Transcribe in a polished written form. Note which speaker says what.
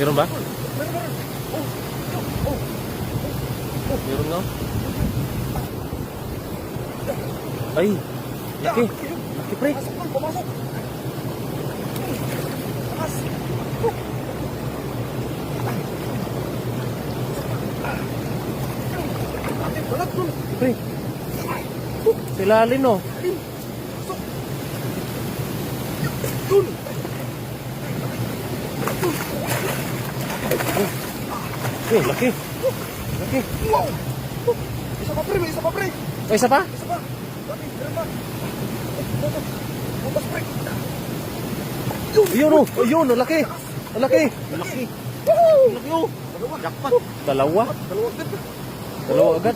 Speaker 1: Meron ba?
Speaker 2: Meron.
Speaker 1: Meron nga. Ay, laki. Laki pre.
Speaker 2: Pasok lang, pumasok. Takas. Balat dun.
Speaker 1: Pre. Silalin oh.
Speaker 2: Dun.
Speaker 1: Eh, laki. Laki.
Speaker 2: Wow. Isa pa pre, may isa pa pre.
Speaker 1: Ay, isa pa?
Speaker 2: Isa pa. Dami, meron pa. Butas pre.
Speaker 1: Ayun oh. Ayun, oh, laki. Laki. Laki. Laki oh.
Speaker 2: Dalawa.
Speaker 1: Dalawa.
Speaker 2: Dalawa agad.
Speaker 1: Dalawa agad.